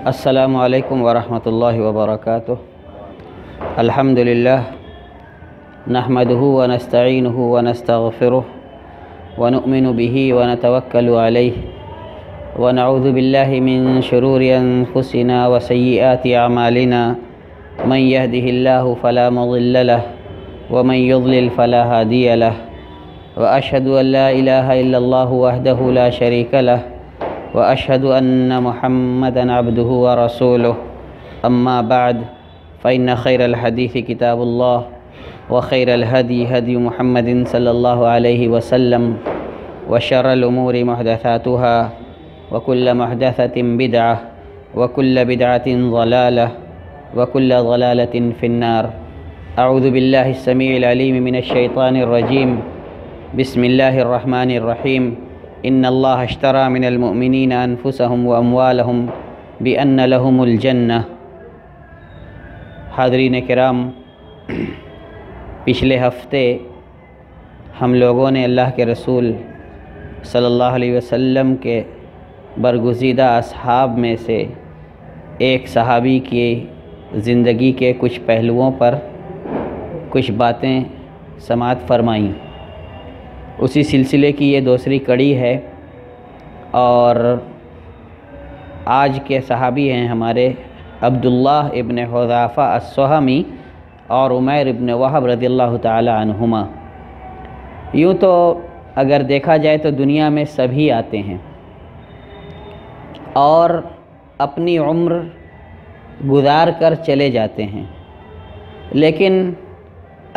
السلام علیکم ورحمۃ اللہ وبرکاتہ۔ الحمد للہ نحمده ونستعینه ونستغفره ونؤمن به ونتوکل علیہ ونعوذ باللہ من شرور انفسنا وسیئات اعمالنا من يهده اللہ فلا مضل له ومن يضلل فلا هادی له وأشهد أن لا إله إلا الله وحده لا شريك له وأشهد أن محمدًا عبده ورسوله أما بعد فإن خير الحديث كتاب الله وخير الهدي هدي محمد صلى الله عليه وسلم وشر الأمور محدثاتها وكل محدثة بدعة وكل بدعة ضلالة وكل ضلالة في النار۔ أعوذ بالله السميع العليم من الشيطان الرجيم، بسم الله الرحمن الرحيم۔ ان اللہ اشترى من المؤمنین انفسهم واموالهم بان لهم الجنہ۔ حاضرین کرام، پچھلے ہفتے ہم لوگوں نے اللہ کے رسول صلی اللہ علیہ وسلم کے برگزیدہ اصحاب میں سے ایک صحابی کی زندگی کے کچھ پہلوؤں پر کچھ باتیں سماعت فرمائیں۔ اسی سلسلے کی یہ دوسری کڑی ہے، اور آج کے صحابی ہیں ہمارے عبداللہ ابن حذافہ السہمی اور عمیر ابن وہب رضی اللہ تعالی عنہما۔ یوں تو اگر دیکھا جائے تو دنیا میں سبھی آتے ہیں اور اپنی عمر گزار کر چلے جاتے ہیں، لیکن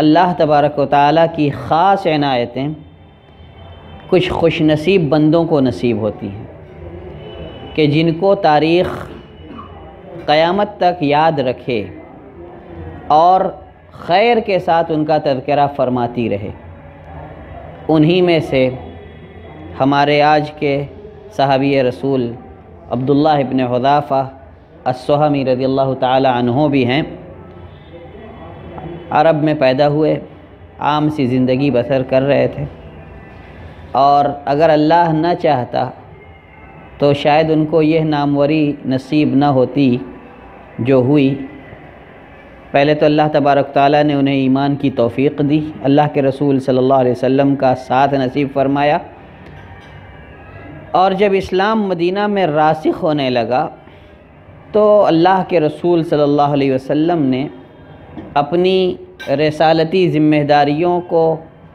اللہ تبارک و تعالیٰ کی خاص عنایتیں کچھ خوش نصیب بندوں کو نصیب ہوتی ہیں کہ جن کو تاریخ قیامت تک یاد رکھے اور خیر کے ساتھ ان کا تذکرہ فرماتی رہے۔ انہی میں سے ہمارے آج کے صحابی رسول عبداللہ ابن حذافہ السہمی رضی اللہ تعالی عنہ بھی ہیں۔ عرب میں پیدا ہوئے، عام سی زندگی بسر کر رہے تھے، اور اگر اللہ نہ چاہتا تو شاید ان کو یہ ناموری نصیب نہ ہوتی جو ہوئی۔ پہلے تو اللہ تبارک تعالیٰ نے انہیں ایمان کی توفیق دی، اللہ کے رسول صلی اللہ علیہ وسلم کا ساتھ نصیب فرمایا، اور جب اسلام مدینہ میں راسخ ہونے لگا تو اللہ کے رسول صلی اللہ علیہ وسلم نے اپنی رسالتی ذمہ داریوں کو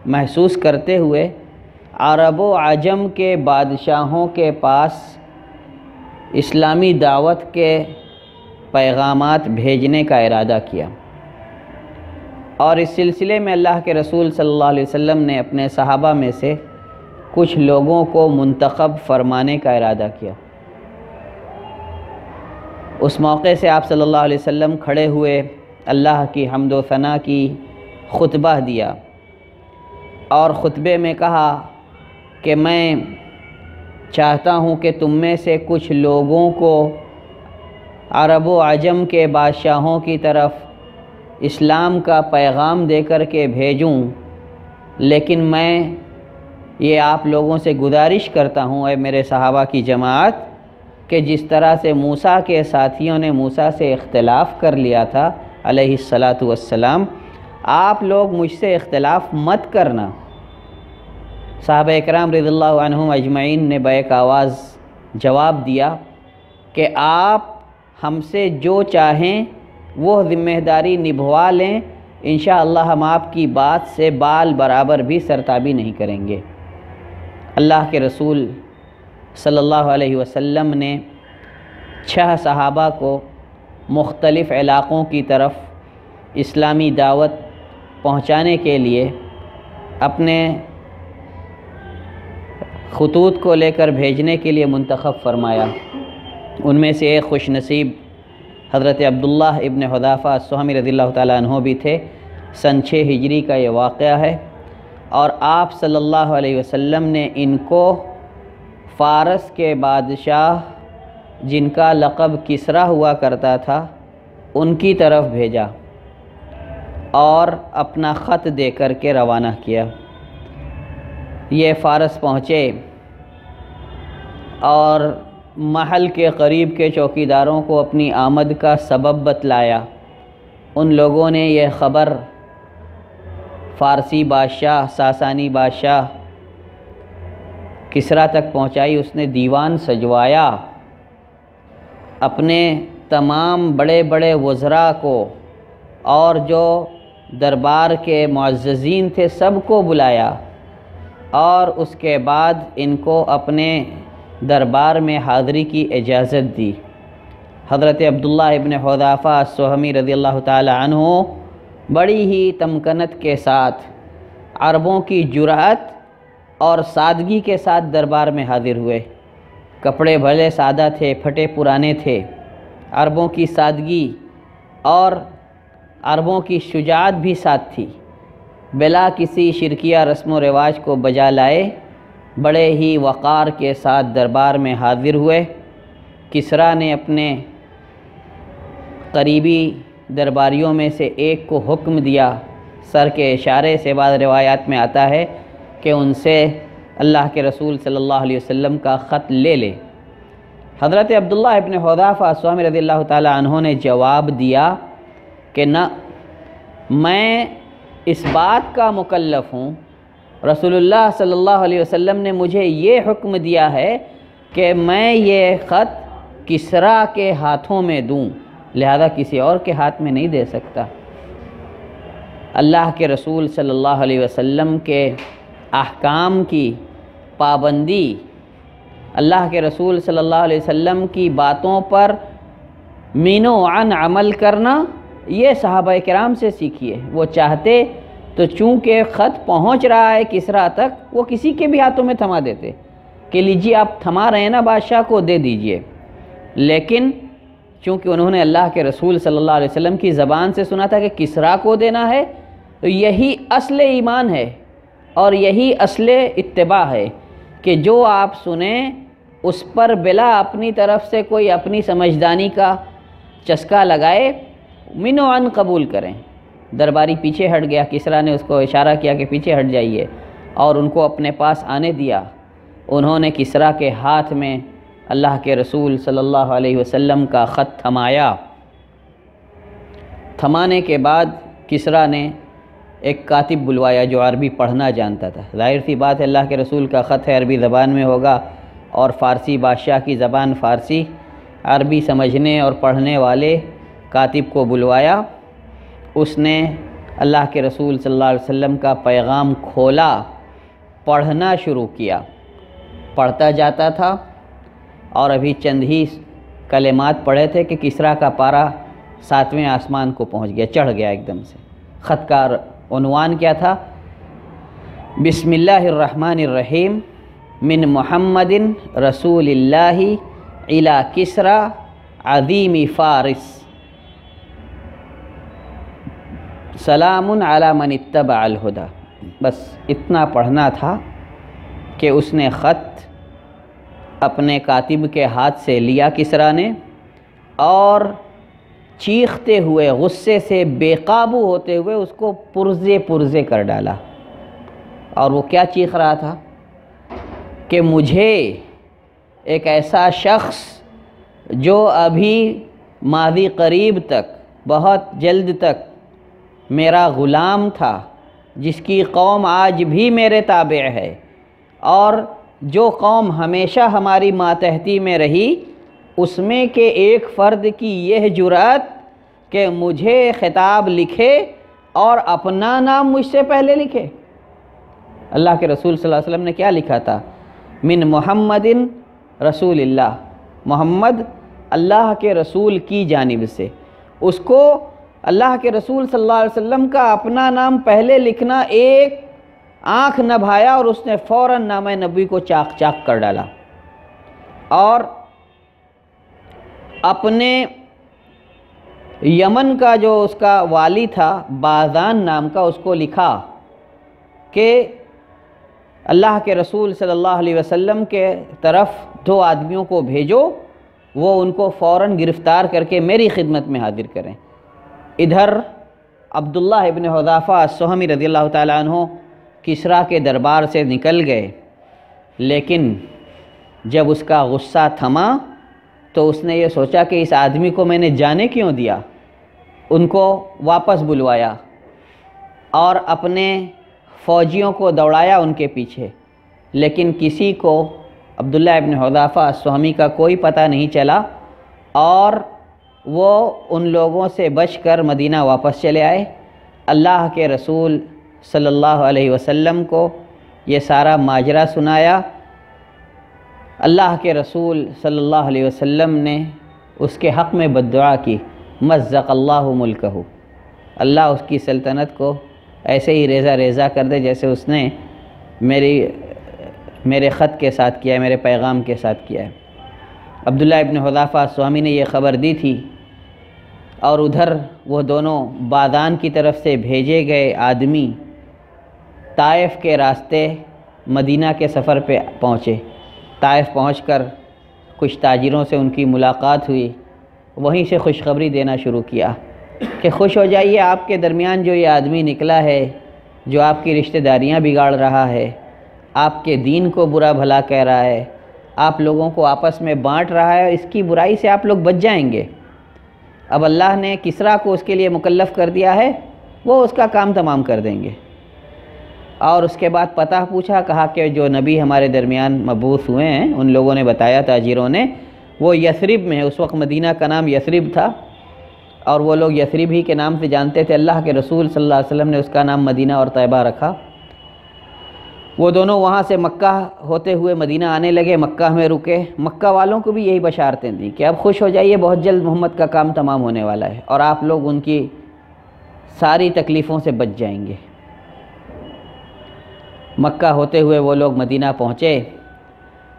محسوس کرتے ہوئے عرب و عجم کے بادشاہوں کے پاس اسلامی دعوت کے پیغامات بھیجنے کا ارادہ کیا، اور اس سلسلے میں اللہ کے رسول صلی اللہ علیہ وسلم نے اپنے صحابہ میں سے کچھ لوگوں کو منتخب فرمانے کا ارادہ کیا۔ اس موقع سے آپ صلی اللہ علیہ وسلم کھڑے ہوئے، اللہ کی حمد و ثنا کی، خطبہ دیا، اور خطبے میں کہا کہ میں چاہتا ہوں کہ تم میں سے کچھ لوگوں کو عرب و عجم کے بادشاہوں کی طرف اسلام کا پیغام دے کر کے بھیجوں، لیکن میں یہ آپ لوگوں سے گزارش کرتا ہوں اے میرے صحابہ کی جماعت، کہ جس طرح سے موسیٰ کے ساتھیوں نے موسیٰ سے اختلاف کر لیا تھا علیہ الصلاۃ والسلام، آپ لوگ مجھ سے اختلاف مت کرنا۔ صحابہ اکرام رضی اللہ عنہم اجمعین نے بیک آواز جواب دیا کہ آپ ہم سے جو چاہیں وہ ذمہ داری نبھوا لیں، انشاءاللہ ہم آپ کی بات سے بال برابر بھی سرتابی نہیں کریں گے۔ اللہ کے رسول صلی اللہ علیہ وسلم نے 6 صحابہ کو مختلف علاقوں کی طرف اسلامی دعوت پہنچانے کے لیے اپنے خطوط کو لے کر بھیجنے کے لیے منتخب فرمایا۔ ان میں سے ایک خوش نصیب حضرت عبداللہ ابن حذافہ السہمی رضی اللہ تعالیٰ عنہ بھی تھے۔ سن 6 ہجری کا یہ واقعہ ہے، اور آپ صلی اللہ علیہ وسلم نے ان کو فارس کے بادشاہ جن کا لقب کسریٰ ہوا کرتا تھا ان کی طرف بھیجا اور اپنا خط دے کر کے روانہ کیا۔ یہ فارس پہنچے اور محل کے قریب کے چوکیداروں کو اپنی آمد کا سبب بتلایا۔ ان لوگوں نے یہ خبر فارسی بادشاہ، ساسانی بادشاہ کسریٰ تک پہنچائی۔ اس نے دیوان سجوایا، اپنے تمام بڑے بڑے وزراء کو اور جو دربار کے معززین تھے سب کو بلایا، اور اس کے بعد ان کو اپنے دربار میں حاضری کی اجازت دی۔ حضرت عبداللہ ابن حذافہ السہمی رضی اللہ تعالی عنہ بڑی ہی تمکنت کے ساتھ، عربوں کی جرأت اور سادگی کے ساتھ دربار میں حاضر ہوئے۔ کپڑے بھلے سادہ تھے، پھٹے پرانے تھے، عربوں کی سادگی اور عربوں کی شجاعت بھی ساتھ تھی۔ بلا کسی شرکیہ رسم و رواج کو بجا لائے بڑے ہی وقار کے ساتھ دربار میں حاضر ہوئے۔ کسریٰ نے اپنے قریبی درباریوں میں سے ایک کو حکم دیا، سر کے اشارے سے، بعض روایات میں آتا ہے کہ ان سے اللہ کے رسول صلی اللہ علیہ وسلم کا خط لے لے۔ حضرت عبداللہ ابن حذافہ السہمی رضی اللہ تعالی عنہ نے جواب دیا کہ نہ، میں اس بات کا مکلف ہوں، رسول اللہ صلی اللہ علیہ وسلم نے مجھے یہ حکم دیا ہے کہ میں یہ خط کسریٰ کے ہاتھوں میں دوں، لہذا کسی اور کے ہاتھ میں نہیں دے سکتا۔ اللہ کے رسول صلی اللہ علیہ وسلم کے احکام کی پابندی، اللہ کے رسول صلی اللہ علیہ وسلم کی باتوں پر مین و عن عمل کرنا، یہ صحابہ کرام سے سیکھیے۔ وہ چاہتے تو چونکہ خط پہنچ رہا ہے کسریٰ تک، وہ کسی کے بھی ہاتھوں میں تھما دیتے کہ لیجیے آپ تھما رہے ہیں نا، بادشاہ کو دے دیجئے، لیکن چونکہ انہوں نے اللہ کے رسول صلی اللہ علیہ وسلم کی زبان سے سنا تھا کہ کسریٰ کو دینا ہے، تو یہی اصل ایمان ہے اور یہی اصل اتباع ہے کہ جو آپ سنیں اس پر بلا اپنی طرف سے کوئی اپنی سمجھدانی کا چسکا لگائے، من و عن قبول کریں۔ درباری پیچھے ہٹ گیا، کسریٰ نے اس کو اشارہ کیا کہ پیچھے ہٹ جائیے، اور ان کو اپنے پاس آنے دیا۔ انہوں نے کسریٰ کے ہاتھ میں اللہ کے رسول صلی اللہ علیہ وسلم کا خط تھمایا۔ تھمانے کے بعد کسریٰ نے ایک کاتب بلوایا جو عربی پڑھنا جانتا تھا۔ ظاہر سی بات ہے، اللہ کے رسول کا خط ہے، عربی زبان میں ہوگا، اور فارسی بادشاہ کی زبان فارسی، عربی سمجھنے اور پڑھنے والے کاتب کو بلوایا۔ اس نے اللہ کے رسول صلی اللہ علیہ وسلم کا پیغام کھولا، پڑھنا شروع کیا، پڑھتا جاتا تھا، اور ابھی چند ہی کلمات پڑھے تھے کہ کسریٰ کا پارا 7ویں آسمان کو پہنچ گیا، چڑھ گیا ایک دم سے۔ خط کا عنوان کیا تھا؟ بسم اللہ الرحمن الرحیم، من محمد رسول اللہ الی کسریٰ عظیم فارس، سلام علی من اتبع الہدی۔ بس اتنا پڑھنا تھا کہ اس نے خط اپنے کاتب کے ہاتھ سے لیا کسریٰ نے، اور چیختے ہوئے، غصے سے بے قابو ہوتے ہوئے اس کو پرزے پرزے کر ڈالا۔ اور وہ کیا چیخ رہا تھا کہ مجھے ایک ایسا شخص جو ابھی ماضی قریب تک، بہت جلد تک میرا غلام تھا، جس کی قوم آج بھی میرے تابع ہے، اور جو قوم ہمیشہ ہماری ماتحتی میں رہی، اس میں کے ایک فرد کی یہ جرأت کہ مجھے خطاب لکھے اور اپنا نام مجھ سے پہلے لکھے۔ اللہ کے رسول صلی اللہ علیہ وسلم نے کیا لکھا تھا؟ من محمد رسول اللہ، محمد اللہ کے رسول کی جانب سے۔ اس کو اللہ کے رسول صلی اللہ علیہ وسلم کا اپنا نام پہلے لکھنا ایک آنکھ نہ بھایا، اور اس نے فوراً نامہ نبی کو چاک چاک کر ڈالا، اور اپنے یمن کا جو اس کا والی تھا بازان نام کا، اس کو لکھا کہ اللہ کے رسول صلی اللہ علیہ وسلم کے طرف 2 آدمیوں کو بھیجو، وہ ان کو فوراً گرفتار کر کے میری خدمت میں حاضر کریں۔ ادھر عبداللہ ابن حذافہ السہمی رضی اللہ تعالیٰ عنہ کسریٰ کے دربار سے نکل گئے، لیکن جب اس کا غصہ تھما تو اس نے یہ سوچا کہ اس آدمی کو میں نے جانے کیوں دیا، ان کو واپس بلوایا اور اپنے فوجیوں کو دوڑایا ان کے پیچھے، لیکن کسی کو عبداللہ ابن حذافہ السہمی کا کوئی پتہ نہیں چلا اور وہ ان لوگوں سے بچ کر مدینہ واپس چلے آئے۔ اللہ کے رسول صلی اللہ علیہ وسلم کو یہ سارا ماجرا سنایا۔ اللہ کے رسول صلی اللہ علیہ وسلم نے اس کے حق میں بددعا کی، مزق اللہ ملکہ، اللہ اس کی سلطنت کو ایسے ہی ریزہ ریزہ کر دے جیسے اس نے میرے خط کے ساتھ کیا ہے، میرے پیغام کے ساتھ کیا ہے۔ عبداللہ ابن حذافہ السہمی نے یہ خبر دی تھی، اور ادھر وہ دونوں بادان کی طرف سے بھیجے گئے آدمی طائف کے راستے مدینہ کے سفر پہ پہنچے۔ طائف پہنچ کر کچھ تاجروں سے ان کی ملاقات ہوئی، وہیں سے خوشخبری دینا شروع کیا کہ خوش ہو جائیے، آپ کے درمیان جو یہ آدمی نکلا ہے جو آپ کی رشتہ داریاں بگاڑ رہا ہے، آپ کے دین کو برا بھلا کہہ رہا ہے، آپ لوگوں کو آپس میں بانٹ رہا ہے، اس کی برائی سے آپ لوگ بچ جائیں گے۔ اب اللہ نے کسریٰ کو اس کے لیے مکلف کر دیا ہے، وہ اس کا کام تمام کر دیں گے۔ اور اس کے بعد پتہ پوچھا، کہا کہ جو نبی ہمارے درمیان مبعوث ہوئے ہیں، ان لوگوں نے بتایا، تاجروں نے، وہ یثرب میں ہے۔ اس وقت مدینہ کا نام یثرب تھا اور وہ لوگ یثرب ہی کے نام سے جانتے تھے۔ اللہ کے رسول صلی اللہ علیہ وسلم نے اس کا نام مدینہ اور طیبہ رکھا۔ وہ دونوں وہاں سے مکہ ہوتے ہوئے مدینہ آنے لگے، مکہ میں رکے۔ مکہ والوں کو بھی یہی بشارتیں دیں کہ اب خوش ہو جائیے، بہت جلد محمد کا کام تمام ہونے والا ہے اور آپ لوگ ان کی ساری تکلیفوں سے بچ جائیں گے۔ مکہ ہوتے ہوئے وہ لوگ مدینہ پہنچے۔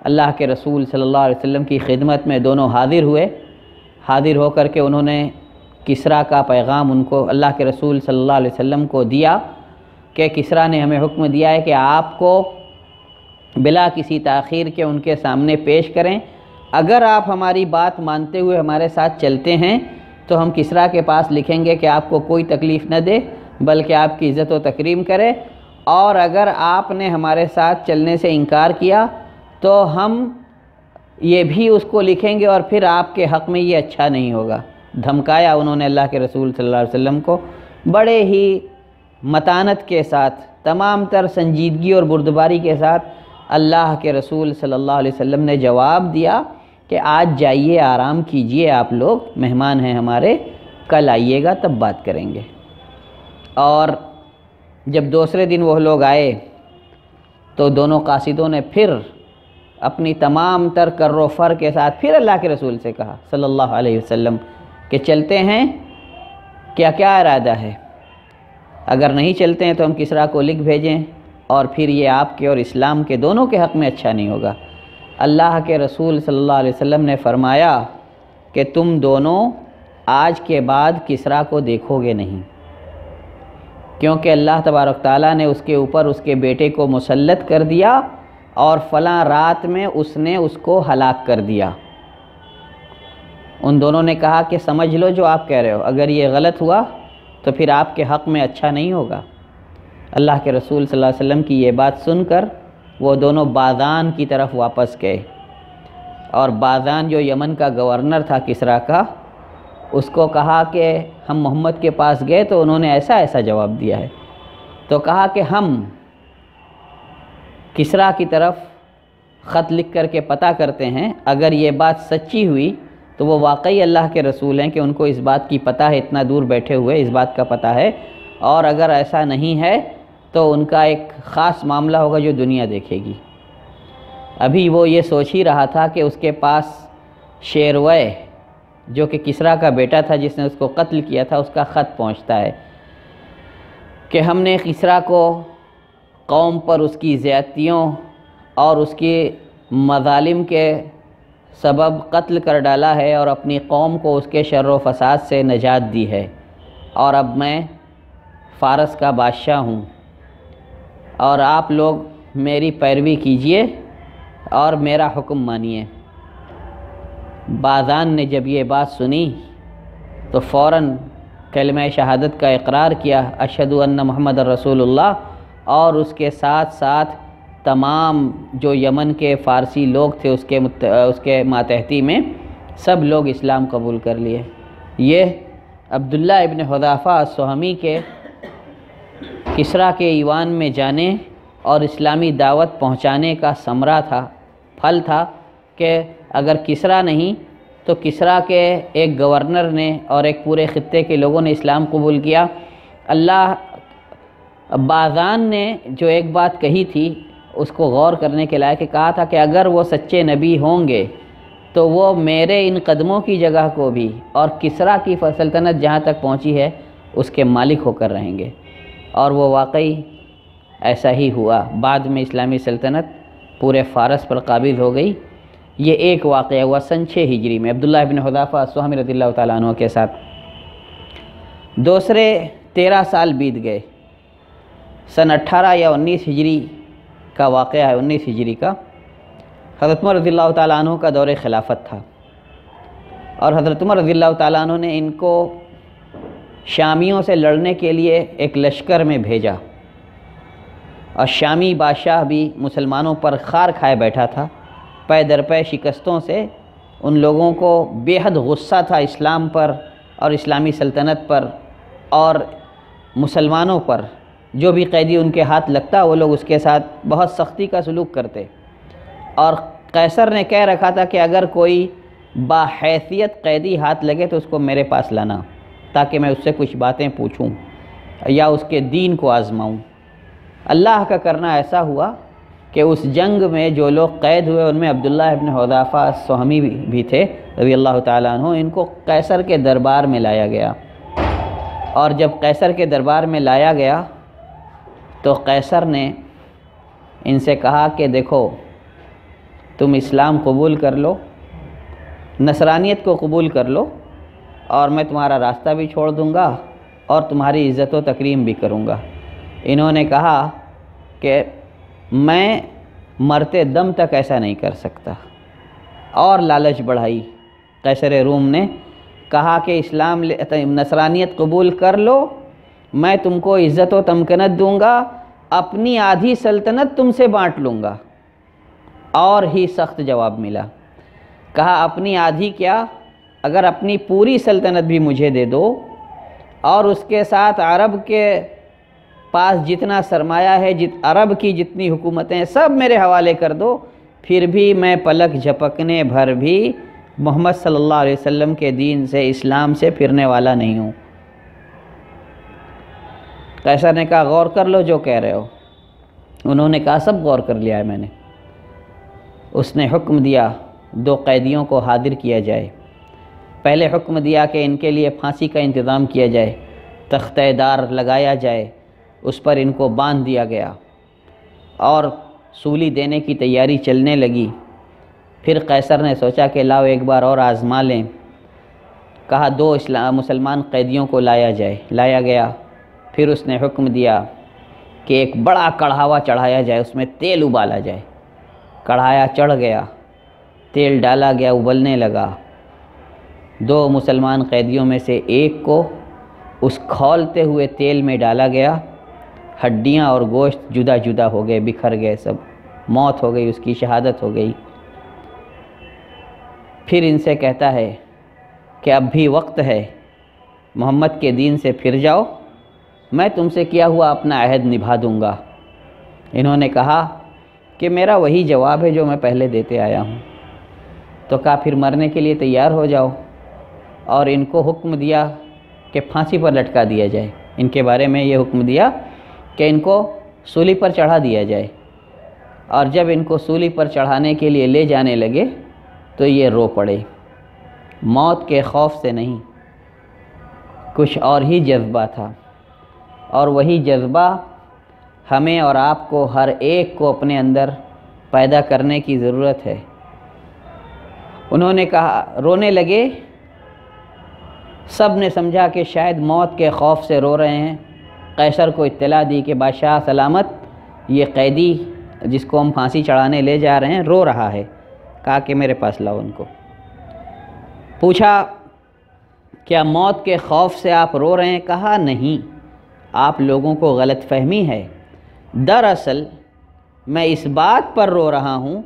اللہ کے رسول صلی اللہ علیہ وسلم کی خدمت میں دونوں حاضر ہوئے۔ حاضر ہو کر کے انہوں نے کسریٰ کا پیغام ان کو، اللہ کے رسول صلی اللہ علیہ وسلم کو دیا کہ کسریٰ نے ہمیں حکم دیا ہے کہ آپ کو بلا کسی تاخیر کے ان کے سامنے پیش کریں۔ اگر آپ ہماری بات مانتے ہوئے ہمارے ساتھ چلتے ہیں تو ہم کسریٰ کے پاس لکھیں گے کہ آپ کو کوئی تکلیف نہ دے بلکہ آپ کی عزت و تکریم کرے، اور اگر آپ نے ہمارے ساتھ چلنے سے انکار کیا تو ہم یہ بھی اس کو لکھیں گے اور پھر آپ کے حق میں یہ اچھا نہیں ہوگا۔ دھمکایا انہوں نے اللہ کے رسول صلی اللہ علیہ وسلم کو، بڑے ہی متانت کے ساتھ، تمام تر سنجیدگی اور بردباری کے ساتھ اللہ کے رسول صلی اللہ علیہ وسلم نے جواب دیا کہ آج جائیے، آرام کیجئے، آپ لوگ مہمان ہیں ہمارے، کل آئیے گا تب بات کریں گے۔ اور جب دوسرے دن وہ لوگ آئے تو دونوں قاصدوں نے پھر اپنی تمام تر کر و فر کے ساتھ پھر اللہ کے رسول سے کہا صلی اللہ علیہ وسلم کہ چلتے ہیں، کیا ارادہ ہے؟ اگر نہیں چلتے ہیں تو ہم کسریٰ کو لکھ بھیجیں، اور پھر یہ آپ کے اور اسلام کے دونوں کے حق میں اچھا نہیں ہوگا۔ اللہ کے رسول صلی اللہ علیہ وسلم نے فرمایا کہ تم دونوں آج کے بعد کسریٰ کو دیکھو گے نہیں، کیونکہ اللہ تبارک تعالیٰ نے اس کے اوپر اس کے بیٹے کو مسلط کر دیا اور فلاں رات میں اس نے اس کو ہلاک کر دیا۔ ان دونوں نے کہا کہ سمجھ لو جو آپ کہہ رہے ہو، اگر یہ غلط ہوا تو پھر آپ کے حق میں اچھا نہیں ہوگا۔ اللہ کے رسول صلی اللہ علیہ وسلم کی یہ بات سن کر وہ دونوں بادان کی طرف واپس گئے، اور بادان جو یمن کا گورنر تھا کسریٰ کا، اس کو کہا کہ ہم محمد کے پاس گئے تو انہوں نے ایسا جواب دیا ہے، تو کہا کہ ہم کسریٰ کی طرف خط لکھ کر کے پتہ کرتے ہیں، اگر یہ بات سچی ہوئی تو وہ واقعی اللہ کے رسول ہیں کہ ان کو اس بات کی پتہ ہے، اتنا دور بیٹھے ہوئے اس بات کا پتہ ہے، اور اگر ایسا نہیں ہے تو ان کا ایک خاص معاملہ ہوگا جو دنیا دیکھے گی۔ ابھی وہ یہ سوچ ہی رہا تھا کہ اس کے پاس شیروے جو کہ کسریٰ کا بیٹا تھا جس نے اس کو قتل کیا تھا، اس کا خط پہنچتا ہے کہ ہم نے کسریٰ کو قوم پر اس کی زیادتیوں اور اس کی مظالم کے سبب قتل کر ڈالا ہے، اور اپنی قوم کو اس کے شر و فساد سے نجات دی ہے، اور اب میں فارس کا بادشاہ ہوں، اور آپ لوگ میری پیروی کیجئے اور میرا حکم مانیے۔ بادان نے جب یہ بات سنی تو فوراً کلمہ شہادت کا اقرار کیا، اشہد ان محمد رسول اللہ، اور اس کے ساتھ ساتھ تمام جو یمن کے فارسی لوگ تھے اس کے ماتحتی میں سب لوگ اسلام قبول کر لیے۔ یہ عبداللہ ابن حذافہ السہمی کے کسریٰ کے ایوان میں جانے اور اسلامی دعوت پہنچانے کا ثمرہ تھا، پھل تھا، کہ اگر کسریٰ نہیں تو کسریٰ کے ایک گورنر نے اور ایک پورے خطے کے لوگوں نے اسلام قبول کیا۔ اللہ بازان نے جو ایک بات کہی تھی اس کو غور کرنے کے لائق کہا تھا کہ اگر وہ سچے نبی ہوں گے تو وہ میرے ان قدموں کی جگہ کو بھی اور کسریٰ کی سلطنت جہاں تک پہنچی ہے اس کے مالک ہو کر رہیں گے، اور وہ واقعی ایسا ہی ہوا۔ بعد میں اسلامی سلطنت پورے فارس پر قابض ہو گئی۔ یہ ایک واقعہ ہوا سن 6 ہجری میں عبداللہ ابن حذافہ السہمی رضی اللہ تعالیٰ عنہ کے ساتھ۔ دوسرے 13 سال بیت گئے۔ سن 18 یا 19 ہجری کا واقعہ ہے، 19 ہجری کا۔ حضرت عمر رضی اللہ تعالیٰ عنہ کا دور خلافت تھا، اور حضرت عمر رضی اللہ تعالیٰ عنہ نے ان کو شامیوں سے لڑنے کے لیے ایک لشکر میں بھیجا، اور شامی بادشاہ بھی مسلمانوں پر خار کھائے بیٹھا تھا۔ پے در پے شکستوں سے ان لوگوں کو بے حد غصہ تھا اسلام پر اور اسلامی سلطنت پر، اور مسلمانوں پر جو بھی قیدی ان کے ہاتھ لگتا وہ لوگ اس کے ساتھ بہت سختی کا سلوک کرتے۔ اور قیصر نے کہہ رکھا تھا کہ اگر کوئی باحیثیت قیدی ہاتھ لگے تو اس کو میرے پاس لانا، تاکہ میں اس سے کچھ باتیں پوچھوں یا اس کے دین کو آزماؤں۔ اللہ کا کرنا ایسا ہوا کہ اس جنگ میں جو لوگ قید ہوئے ان میں عبداللہ ابن حذافہ السہمی بھی تھے رضی اللہ تعالیٰ عنہ۔ ان کو قیصر کے دربار میں لایا گیا، اور جب قیصر کے دربار میں لایا گیا تو قیصر نے ان سے کہا کہ دیکھو، تم اسلام قبول کر لو، نصرانیت کو قبول کر لو، اور میں تمہارا راستہ بھی چھوڑ دوں گا اور تمہاری عزت و تکریم بھی کروں گا۔ انہوں نے کہا کہ میں مرتے دم تک ایسا نہیں کر سکتا، اور لالچ بڑھائی۔ قیصر روم نے کہا کہ نصرانیت قبول کر لو، میں تم کو عزت و تمکنت دوں گا، اپنی آدھی سلطنت تم سے بانٹ لوں گا۔ اور ہی سخت جواب ملا۔ کہا اپنی آدھی کیا، اگر اپنی پوری سلطنت بھی مجھے دے دو، اور اس کے ساتھ عرب کے پاس جتنا سرمایہ ہے، عرب کی جتنی حکومتیں سب میرے حوالے کر دو، پھر بھی میں پلک جھپکنے بھر بھی محمد صلی اللہ علیہ وسلم کے دین سے، اسلام سے پھرنے والا نہیں ہوں۔ قیصر نے کہا غور کر لو جو کہہ رہے ہو۔ انہوں نے کہا سب غور کر لیا ہے میں نے۔ اس نے حکم دیا 2 قیدیوں کو حاضر کیا جائے۔ پہلے حکم دیا کہ ان کے لیے پھانسی کا انتظام کیا جائے، تختہ دار لگایا جائے، اس پر ان کو باندھ دیا گیا، اور سولی دینے کی تیاری چلنے لگی۔ پھر قیصر نے سوچا کہ لاؤ ایک بار اور آزما لیں۔ کہا 2 مسلمان قیدیوں کو لایا گیا۔ پھر اس نے حکم دیا کہ ایک بڑا کڑھاوا چڑھایا جائے، اس میں تیل ابالا جائے۔ کڑھایا چڑھ گیا، تیل ڈالا گیا، ابلنے لگا۔ 2 مسلمان قیدیوں میں سے ایک کو اس کھولتے ہوئے تیل میں ڈالا گیا، ہڈیاں اور گوشت جدا جدا ہو گئے، بکھر گئے، سب موت ہو گئی، اس کی شہادت ہو گئی۔ پھر ان سے کہتا ہے کہ اب بھی وقت ہے، محمد کے دین سے پھر جاؤ، میں تم سے کیا ہوا اپنا عہد نبھا دوں گا۔ انہوں نے کہا کہ میرا وہی جواب ہے جو میں پہلے دیتے آیا ہوں۔ تو کہا پھر مرنے کے لیے تیار ہو جاؤ، اور ان کو حکم دیا کہ پھانسی پر لٹکا دیا جائے۔ ان کے بارے میں یہ حکم دیا کہ ان کو سولی پر چڑھا دیا جائے۔ اور جب ان کو سولی پر چڑھانے کے لیے لے جانے لگے تو یہ رو پڑے، موت کے خوف سے نہیں، کچھ اور ہی جذبہ تھا، اور وہی جذبہ ہمیں اور آپ کو، ہر ایک کو اپنے اندر پیدا کرنے کی ضرورت ہے۔ انہوں نے کہا، رونے لگے، سب نے سمجھا کہ شاید موت کے خوف سے رو رہے ہیں۔ قیصر کو اطلاع دی کہ بادشاہ سلامت، یہ قیدی جس کو ہم پھانسی چڑھانے لے جا رہے ہیں رو رہا ہے۔ کہا کہ میرے پاس لاؤ ان کو۔ پوچھا کیا موت کے خوف سے آپ رو رہے ہیں؟ کہا نہیں، آپ لوگوں کو غلط فہمی ہے، دراصل میں اس بات پر رو رہا ہوں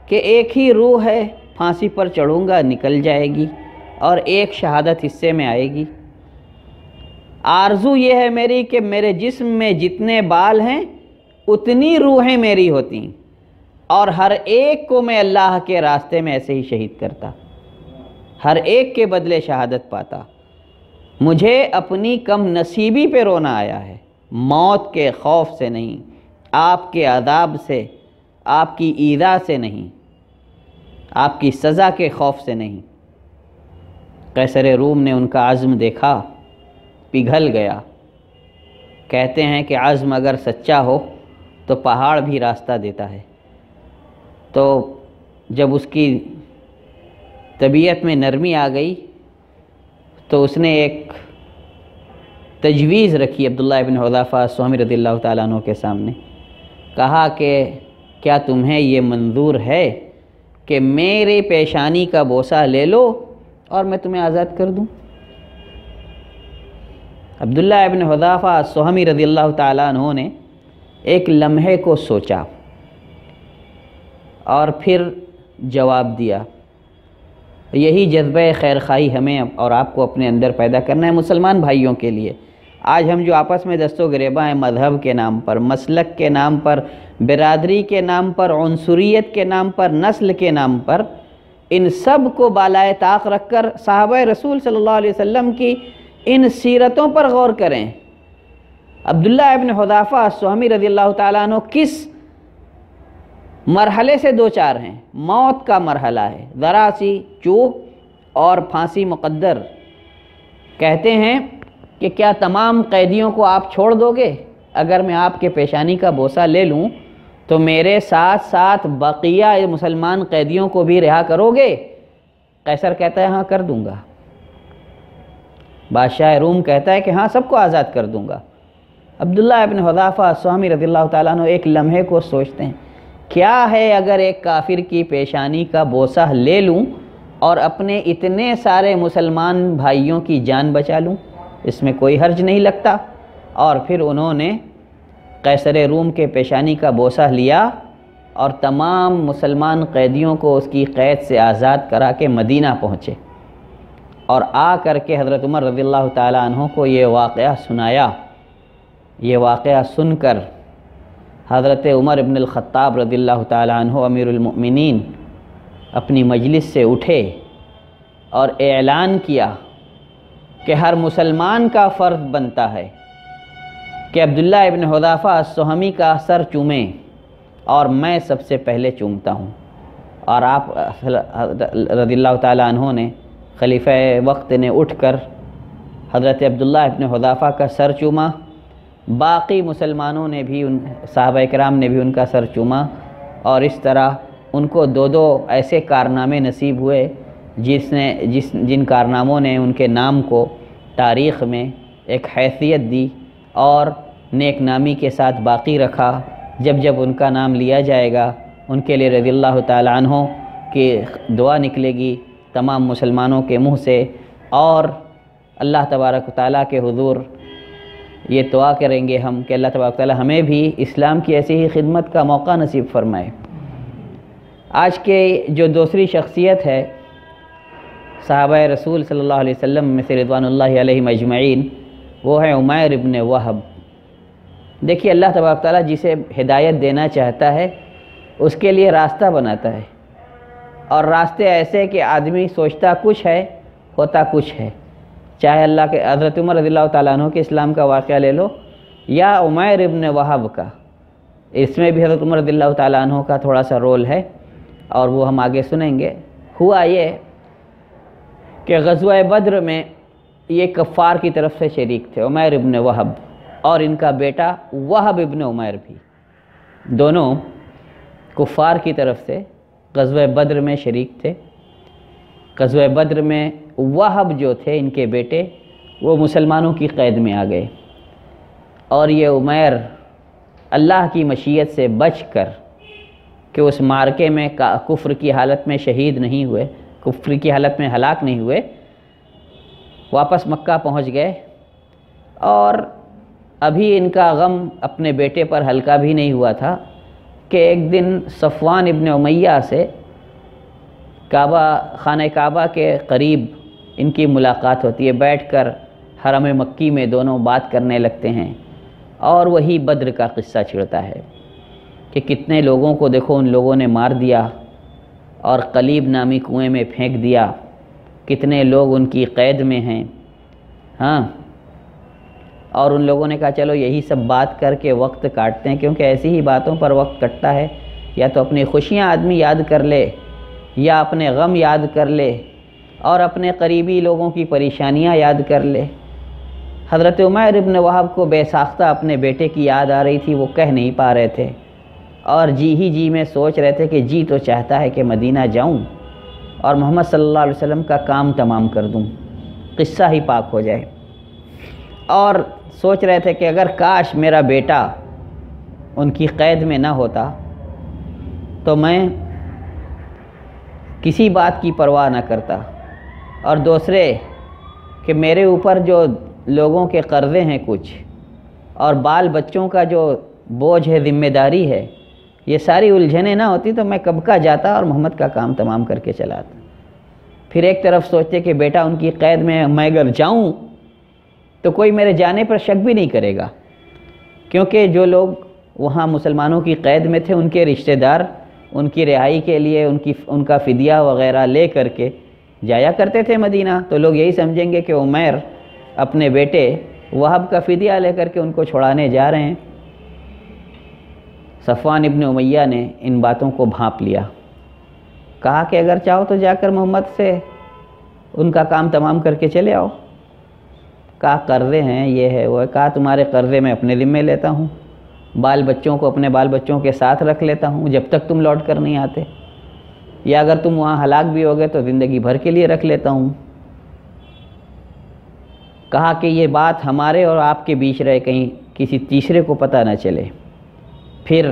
کہ ایک ہی روح ہے، پھانسی پر چڑھوں گا نکل جائے گی، اور ایک شہادت حصے میں آئے گی۔ آرزو یہ ہے میری کہ میرے جسم میں جتنے بال ہیں اتنی روحیں میری ہوتی، اور ہر ایک کو میں اللہ کے راستے میں ایسے ہی شہید کرتا، ہر ایک کے بدلے شہادت پاتا۔ مجھے اپنی کم نصیبی پہ رونا آیا ہے، موت کے خوف سے نہیں، آپ کے عذاب سے، آپ کی ایذا سے نہیں، آپ کی سزا کے خوف سے نہیں۔ قیصر روم نے ان کا عزم دیکھا، پگھل گیا۔ کہتے ہیں کہ عزم اگر سچا ہو تو پہاڑ بھی راستہ دیتا ہے۔ تو جب اس کی طبیعت میں نرمی آ گئی تو اس نے ایک تجویز رکھی عبداللہ ابن حذیفہ السہمی رضی اللہ تعالیٰ عنہ کے سامنے۔ کہا کہ کیا تمہیں یہ منظور ہے کہ میرے پیشانی کا بوسہ لے لو اور میں تمہیں آزاد کر دوں؟ عبداللہ ابن حذیفہ السہمی رضی اللہ تعالیٰ عنہ نے ایک لمحے کو سوچا اور پھر جواب دیا۔ یہی جذبہ خیرخواہی ہمیں اور آپ کو اپنے اندر پیدا کرنا ہے مسلمان بھائیوں کے لیے۔ آج ہم جو آپس میں دست و گریباں ہیں، مذہب کے نام پر، مسلک کے نام پر، برادری کے نام پر، عنصریت کے نام پر، نسل کے نام پر، ان سب کو بالائے طاق رکھ کر صحابہ رسول صلی اللہ علیہ وسلم کی ان سیرتوں پر غور کریں۔ عبداللہ ابن حذیفہ السہمی رضی اللہ تعالیٰ عنہ کس مرحلے سے دو چار ہیں؟ موت کا مرحلہ ہے، ذرا سی چوک اور پھانسی مقدر۔ کہتے ہیں کہ کیا تمام قیدیوں کو آپ چھوڑ دو گے؟ اگر میں آپ کے پیشانی کا بوسہ لے لوں تو میرے ساتھ ساتھ بقیہ مسلمان قیدیوں کو بھی رہا کرو گے؟ قیصر کہتا ہے ہاں کر دوں گا۔ بادشاہ روم کہتا ہے کہ ہاں سب کو آزاد کر دوں گا۔ عبداللہ ابن حذیفہ السہمی رضی اللہ تعالیٰ عنہ ایک لمحے کو سوچتے ہیں، کیا ہے اگر ایک کافر کی پیشانی کا بوسہ لے لوں اور اپنے اتنے سارے مسلمان بھائیوں کی جان بچا لوں؟ اس میں کوئی حرج نہیں لگتا۔ اور پھر انہوں نے قیصر روم کے پیشانی کا بوسہ لیا اور تمام مسلمان قیدیوں کو اس کی قید سے آزاد کرا کے مدینہ پہنچے، اور آ کر کے حضرت عمر رضی اللہ تعالیٰ عنہ کو یہ واقعہ سنایا۔ یہ واقعہ سن کر حضرت عمر ابن الخطاب رضی اللہ تعالیٰ عنہ امیر المؤمنین اپنی مجلس سے اٹھے اور اعلان کیا کہ ہر مسلمان کا فرض بنتا ہے کہ عبداللہ ابن حذیفہ السہمی کا سر چومیں، اور میں سب سے پہلے چومتا ہوں۔ اور آپ رضی اللہ تعالیٰ عنہ نے، خلیفہ وقت نے اٹھ کر حضرت عبداللہ ابن حذیفہ کا سر چوما، باقی مسلمانوں نے بھی، صحابہ کرام نے بھی ان کا سر چوما، اور اس طرح ان کو دو دو ایسے کارنامے نصیب ہوئے جن کارناموں نے ان کے نام کو تاریخ میں ایک حیثیت دی اور نیک نامی کے ساتھ باقی رکھا۔ جب جب ان کا نام لیا جائے گا ان کے لیے رضی اللہ تعالیٰ عنہ کی دعا نکلے گی تمام مسلمانوں کے منہ سے، اور اللہ تبارک و تعالیٰ کے حضور یہ دعا کریں گے ہم کہ اللہ تبارک و تعالیٰ ہمیں بھی اسلام کی ایسی ہی خدمت کا موقع نصیب فرمائے۔ آج کے جو دوسری شخصیت ہے صحابہ رسول صلی اللہ علیہ وسلم میں سے رضوان اللہ علیہم اجمعین، وہ ہے عمیر ابن وہب۔ دیکھیے اللہ تبارک و تعالیٰ جسے ہدایت دینا چاہتا ہے اس کے لیے راستہ بناتا ہے، اور راستے ایسے کہ آدمی سوچتا کچھ ہے ہوتا کچھ ہے۔ چاہے اللہ کے حضرت عمر رضی اللہ تعالیٰ عنہ کے اسلام کا واقعہ لے لو یا عمیر ابن وہب کا، اس میں بھی حضرت عمر رضی اللہ تعالیٰ عنہ کا تھوڑا سا رول ہے، اور وہ ہم آگے سنیں گے۔ ہوا یہ کہ غزوہ بدر میں یہ کفار کی طرف سے شریک تھے، عمیر ابن وہب اور ان کا بیٹا وہب ابن عمیر بھی، دونوں کفار کی طرف سے غزوہ بدر میں شریک تھے۔ غزوہ بدر میں وہب جو تھے ان کے بیٹے، وہ مسلمانوں کی قید میں آ گئے، اور یہ عمیر اللہ کی مشیت سے بچ کر کہ اس معرکے میں کفر کی حالت میں شہید نہیں ہوئے، کفر کی حالت میں ہلاک نہیں ہوئے، واپس مکہ پہنچ گئے، اور ابھی ان کا غم اپنے بیٹے پر ہلکا بھی نہیں ہوا تھا کہ ایک دن صفوان ابن امیہ سے خانہ کعبہ کے قریب ان کی ملاقات ہوتی ہے، بیٹھ کر حرم مکی میں دونوں بات کرنے لگتے ہیں، اور وہی بدر کا قصہ چھڑتا ہے کہ کتنے لوگوں کو دیکھو ان لوگوں نے مار دیا اور قلیب نامی کنویں میں پھینک دیا، کتنے لوگ ان کی قید میں ہیں۔ ہاں، اور ان لوگوں نے کہا چلو یہی سب بات کر کے وقت کاٹتے ہیں، کیونکہ ایسی ہی باتوں پر وقت کٹتا ہے، یا تو اپنی خوشیاں آدمی یاد کر لے یا اپنے غم یاد کر لے اور اپنے قریبی لوگوں کی پریشانیاں یاد کر لے۔ حضرت عمیر ابن وہب کو بے ساختہ اپنے بیٹے کی یاد آ رہی تھی، وہ کہہ نہیں پا رہے تھے اور جی ہی جی میں سوچ رہے تھے کہ جی تو چاہتا ہے کہ مدینہ جاؤں اور محمد صلی اللہ علیہ وسلم کا کام تمام کر دوں، قصہ ہی پاک ہو جائے، اور سوچ رہے تھے کہ اگر کاش میرا بیٹا ان کی قید میں نہ ہوتا تو میں کسی بات کی پرواہ نہ کرتا، اور دوسرے کہ میرے اوپر جو لوگوں کے قرضے ہیں کچھ، اور بال بچوں کا جو بوجھ ہے، ذمہ داری ہے، یہ ساری الجھنیں نہ ہوتی تو میں کب کا جاتا اور محمد کا کام تمام کر کے چلا آتا۔ پھر ایک طرف سوچتے کہ بیٹا ان کی قید میں اگر جاؤں تو کوئی میرے جانے پر شک بھی نہیں کرے گا، کیونکہ جو لوگ وہاں مسلمانوں کی قید میں تھے ان کے رشتہ دار ان کی رہائی کے لیے ان کا فدیہ وغیرہ لے کر کے جایا کرتے تھے مدینہ، تو لوگ یہی سمجھیں گے کہ عمیر اپنے بیٹے وہب کا فدیہ لے کر کے ان کو چھڑانے جا رہے ہیں۔ صفوان ابن امیہ نے ان باتوں کو بھانپ لیا، کہا کہ اگر چاہو تو جا کر محمد سے ان کا کام تمام کر کے چلے آؤ۔ کہا قرضے ہیں، یہ ہے وہ ہے، کہا تمہارے قرضے میں اپنے ذمے لیتا ہوں، بال بچوں کو اپنے بال بچوں کے ساتھ رکھ لیتا ہوں جب تک تم لوٹ کر نہیں آتے، یا اگر تم وہاں ہلاک بھی ہو گئے تو زندگی بھر کے لیے رکھ لیتا ہوں۔ کہا کہ یہ بات ہمارے اور آپ کے بیچ رہے، کہیں کسی تیسرے کو پتہ نہ چلے۔ پھر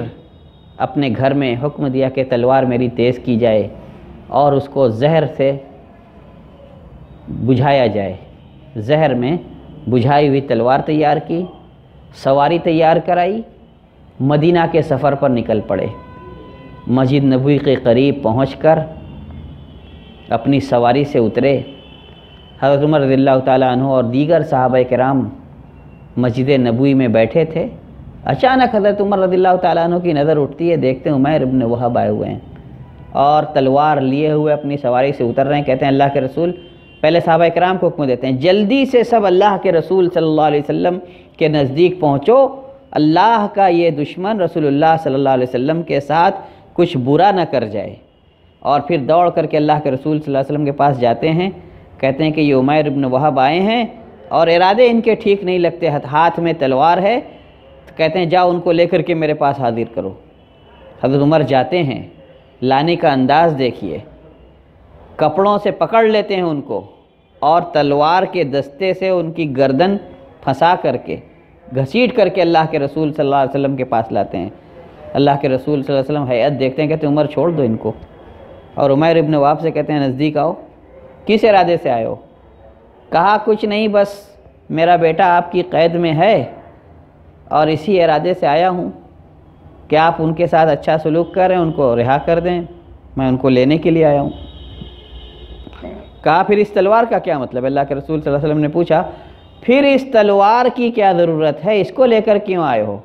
اپنے گھر میں حکم دیا کہ تلوار میری تیز کی جائے اور اس کو زہر سے بجھایا جائے۔ زہر میں بجھائی ہوئی تلوار تیار کی، سواری تیار کرائی، مدینہ کے سفر پر نکل پڑے۔ مسجد نبوی کے قریب پہنچ کر اپنی سواری سے اترے۔ حضرت عمر رضی اللہ تعالیٰ عنہ اور دیگر صحابہ کرام مسجد نبوی میں بیٹھے تھے۔ اچانک حضرت عمر رضی اللہ تعالیٰ عنہ کی نظر اٹھتی ہے، دیکھتے ہیں عمیر ابن وہب آئے ہوئے ہیں اور تلوار لیے ہوئے اپنی سواری سے اتر رہے ہیں۔ کہتے ہیں اللہ کے رسول، پہلے صحابہ کرام کو حکم دیتے ہیں جلدی سے سب اللہ کے رسول صلی اللہ علیہ وسلم کے نزدیک پہنچو، اللہ کا یہ دشمن رسول اللہ صلی اللہ علیہ وسلم کے ساتھ کچھ برا نہ کر جائے۔ اور پھر دوڑ کر کے اللہ کے رسول صلی اللہ علیہ وسلم کے پاس جاتے ہیں، کہتے ہیں کہ یہ عمیر ابن وہب آئے ہیں اور ارادے ان کے ٹھیک نہیں لگتے، ہاتھ میں تلوار ہے، تو کہتے ہیں جاؤ ان کو لے کر کے میرے پاس حاضر کرو۔ حضرت عمر جاتے ہیں، لانے کا انداز دیکھیے، کپڑوں سے پکڑ لیتے ہیں ان کو اور تلوار کے دستے سے ان کی گردن پھنسا کر کے گھسیٹ کر کے اللہ کے رسول صلی اللہ علیہ وسلم کے پاس لاتے ہیں۔ اللہ کے رسول صلی اللہ علیہ وسلم ہیئت دیکھتے ہیں، کہتے ہیں عمر چھوڑ دو ان کو، اور عمیر ابن وہب سے کہتے ہیں نزدیک آؤ، کس ارادے سے آئے ہو؟ کہا کچھ نہیں، بس میرا بیٹا آپ کی قید میں ہے اور اسی ارادے سے آیا ہوں کہ آپ ان کے ساتھ اچھا سلوک کریں، ان کو رہا کر دیں، میں ان کو لینے کے لیے آیا ہوں۔ کہا پھر اس تلوار کا کیا مطلب ہے؟ اللہ کے رسول صلی اللہ علیہ وسلم نے پوچھا پھر اس تلوار کی کیا ضرورت ہے، اس کو لے کر کیوں آئے ہو؟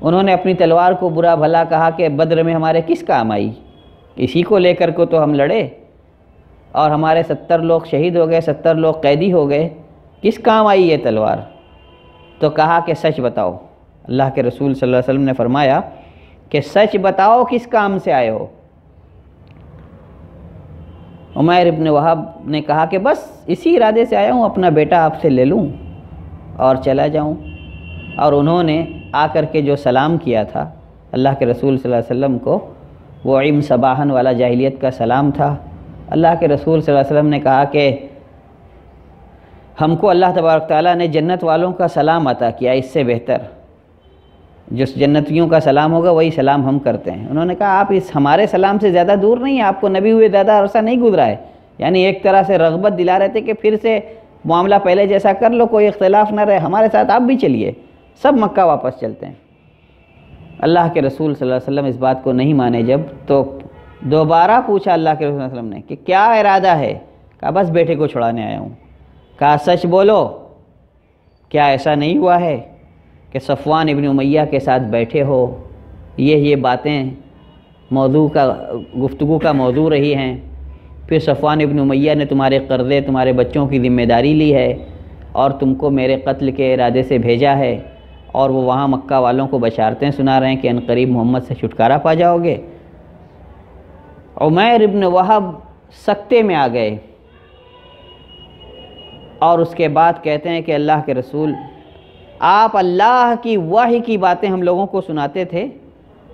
انہوں نے اپنی تلوار کو برا بھلا کہا کہ بدر میں ہمارے کس کام آئی، اسی کو لے کر کو تو ہم لڑے اور ہمارے 70 لوگ شہید ہو گئے، 70 لوگ قیدی ہو گئے، کس کام آئی یہ تلوار؟ تو کہا کہ سچ بتاؤ۔ اللہ کے رسول صلی اللہ علیہ وسلم نے فرمایا کہ سچ بتاؤ کس کام سے آئے ہو؟ عمیر ابن وہب نے کہا کہ بس اسی ارادے سے آیا ہوں، اپنا بیٹا آپ سے لے لوں اور چلا جاؤں۔ اور انہوں نے آ کر کے جو سلام کیا تھا اللہ کے رسول صلی اللہ علیہ وسلم کو، وہ عم صباحن والا جاہلیت کا سلام تھا۔ اللہ کے رسول صلی اللہ علیہ وسلم نے کہا کہ ہم کو اللہ تبارک تعالیٰ نے جنت والوں کا سلام عطا کیا، اس سے بہتر جس جنتیوں کا سلام ہوگا وہی سلام ہم کرتے ہیں۔ انہوں نے کہا آپ اس ہمارے سلام سے زیادہ دور نہیں ہیں، آپ کو نبی ہوئے زیادہ عرصہ نہیں گزرا ہے، یعنی ایک طرح سے رغبت دلا رہے تھے کہ پھر سے معاملہ پہلے جیسا کر لو، کوئی اختلاف نہ رہے، ہمارے ساتھ آپ بھی چلیے، سب مکہ واپس چلتے ہیں۔ اللہ کے رسول صلی اللہ علیہ وسلم اس بات کو نہیں مانے جب، تو دوبارہ پوچھا اللہ کے رسول صلی اللہ علیہ وسلم نے کہ کیا ارادہ ہے؟ کہا بس بیٹے کو چھڑانے آیا ہوں۔ کہا سچ بولو، کیا ایسا نہیں ہوا ہے کہ صفوان ابن امیہ کے ساتھ بیٹھے ہو، یہ باتیں گفتگو کا موضوع رہی ہیں، پھر صفوان ابن امیہ نے تمہارے قرضے، تمہارے بچوں کی ذمہ داری لی ہے اور تم کو میرے قتل کے ارادے سے بھیجا ہے، اور وہ وہاں مکہ والوں کو بشارتیں سنا رہے ہیں کہ عنقریب محمد سے چھٹکارا پا جاؤ گے؟ عمیر ابن وہب سکتے میں آ گئے، اور اس کے بعد کہتے ہیں کہ اللہ کے رسول، آپ اللہ کی وحی کی باتیں ہم لوگوں کو سناتے تھے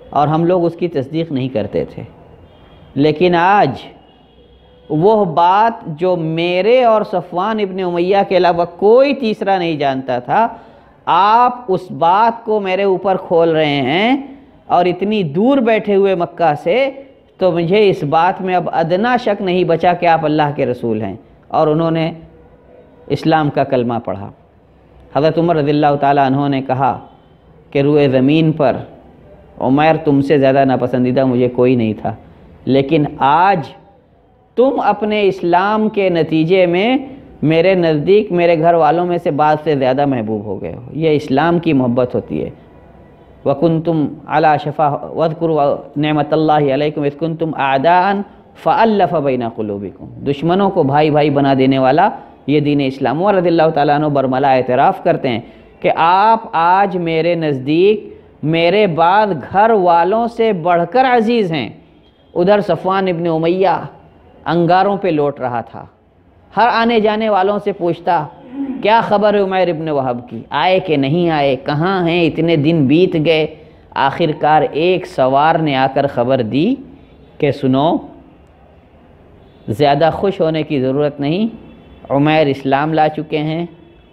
اور ہم لوگ اس کی تصدیق نہیں کرتے تھے، لیکن آج وہ بات جو میرے اور صفوان ابن امیہ کے علاوہ کوئی تیسرا نہیں جانتا تھا، آپ اس بات کو میرے اوپر کھول رہے ہیں، اور اتنی دور بیٹھے ہوئے مکہ سے، تو مجھے اس بات میں اب ادنا شک نہیں بچا کہ آپ اللہ کے رسول ہیں۔ اور انہوں نے اسلام کا کلمہ پڑھا۔ حضرت عمر رضی اللہ تعالیٰ عنہ نے کہا کہ روئے زمین پر عمیر تم سے زیادہ ناپسندیدہ مجھے کوئی نہیں تھا، لیکن آج تم اپنے اسلام کے نتیجے میں میرے نزدیک میرے گھر والوں میں سے بعض سے زیادہ محبوب ہو گئے ہو۔ یہ اسلام کی محبت ہوتی ہے۔ وَكُنْتُمْ عَلَى شَفَا وَاذْكُرُوا نِعْمَةَ اللَّهِ عَلَيْكُمْ إِذْ كُنْتُمْ أَعْدَاءً فَأَلَّفَ بَيْنَ قُلُوبِكُمْ۔ دشمنوں کو بھائی بھائی بنا دینے والا یہ دین اسلام۔ عمر رضی اللہ تعالیٰ عنہ برملا اعتراف کرتے ہیں کہ آپ آج میرے نزدیک میرے بعد گھر والوں سے بڑھ کر عزیز ہیں۔ ادھر صفوان ابن امیہ انگاروں پہ لوٹ رہا تھا، ہر آنے جانے والوں سے پوچھتا کیا خبر ہے عمیر ابن وہب کی، آئے کہ نہیں آئے، کہاں ہیں، اتنے دن بیت گئے۔ آخرکار ایک سوار نے آ کر خبر دی کہ سنو، زیادہ خوش ہونے کی ضرورت نہیں، عمیر اسلام لا چکے ہیں،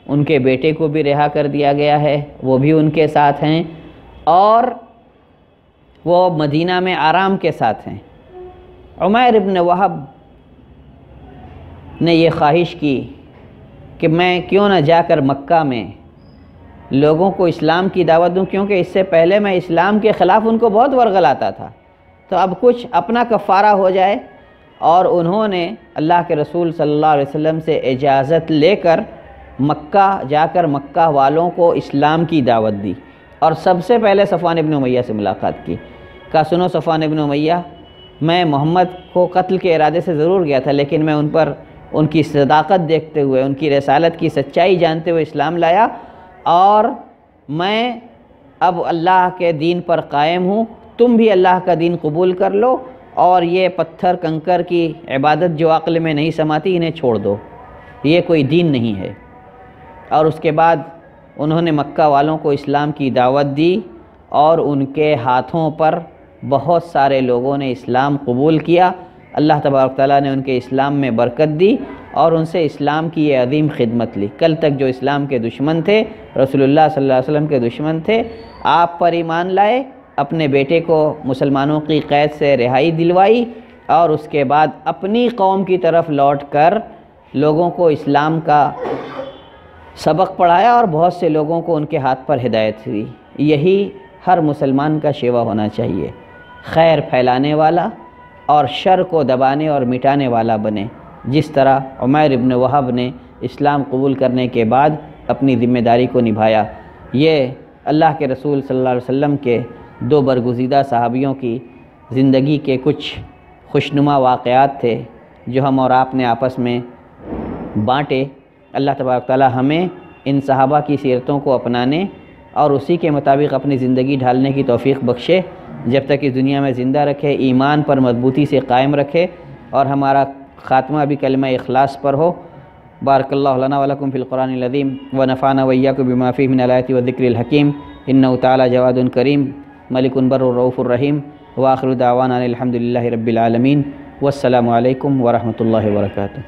ان کے بیٹے کو بھی رہا کر دیا گیا ہے، وہ بھی ان کے ساتھ ہیں، اور وہ مدینہ میں آرام کے ساتھ ہیں۔ عمیر ابن وہب نے یہ خواہش کی کہ میں کیوں نہ جا کر مکہ میں لوگوں کو اسلام کی دعوت دوں، کیونکہ اس سے پہلے میں اسلام کے خلاف ان کو بہت ورغلاتا تھا، تو اب کچھ اپنا کفارہ ہو جائے۔ اور انہوں نے اللہ کے رسول صلی اللہ علیہ وسلم سے اجازت لے کر مکہ جا کر مکہ والوں کو اسلام کی دعوت دی، اور سب سے پہلے صفوان ابن امیہ سے ملاقات کی۔ کہا سنو صفوان ابن امیہ، میں محمد کو قتل کے ارادے سے ضرور گیا تھا، لیکن میں ان پر ان کی صداقت دیکھتے ہوئے، ان کی رسالت کی سچائی جانتے ہوئے اسلام لایا، اور میں اب اللہ کے دین پر قائم ہوں، تم بھی اللہ کا دین قبول کر لو، اور یہ پتھر کنکر کی عبادت جو عقل میں نہیں سماتی انہیں چھوڑ دو، یہ کوئی دین نہیں ہے۔ اور اس کے بعد انہوں نے مکہ والوں کو اسلام کی دعوت دی، اور ان کے ہاتھوں پر بہت سارے لوگوں نے اسلام قبول کیا۔ اللہ تبارک تعالیٰ نے ان کے اسلام میں برکت دی، اور ان سے اسلام کی یہ عظیم خدمت لی۔ کل تک جو اسلام کے دشمن تھے، رسول اللہ صلی اللہ علیہ وسلم کے دشمن تھے، آپ پر ایمان لائے، اپنے بیٹے کو مسلمانوں کی قید سے رہائی دلوائی، اور اس کے بعد اپنی قوم کی طرف لوٹ کر لوگوں کو اسلام کا سبق پڑھایا، اور بہت سے لوگوں کو ان کے ہاتھ پر ہدایت ہوئی۔ یہی ہر مسلمان کا شیوا ہونا چاہیے، خیر پھیلانے والا اور شر کو دبانے اور مٹانے والا بنے، جس طرح عمیر ابن وہب نے اسلام قبول کرنے کے بعد اپنی ذمہ داری کو نبھایا۔ یہ اللہ کے رسول صلی اللہ علیہ وسلم کے دو برگزیدہ صحابیوں کی زندگی کے کچھ خوشنما واقعات تھے جو ہم اور آپ نے آپس میں بانٹے۔ اللہ تبارک تعالی ہمیں ان صحابہ کی سیرتوں کو اپنانے اور اسی کے مطابق اپنی زندگی ڈھالنے کی توفیق بخشے، جب تک اس دنیا میں زندہ رکھے، ایمان پر مضبوطی سے قائم رکھے، اور ہمارا خاتمہ بھی کلمہ اخلاص پر ہو۔ بارک اللہ لنا ولکم فی القرآن العظیم ونفعنا وإیاکم بما فیہ من الآیات والذکر الحکیم، انہ تعالی جواد کریم ملک بر الرؤوف الرحیم، وآخر دعوانا الحمد للہ رب العالمین، والسلام علیکم ورحمۃ اللہ وبرکاتہ۔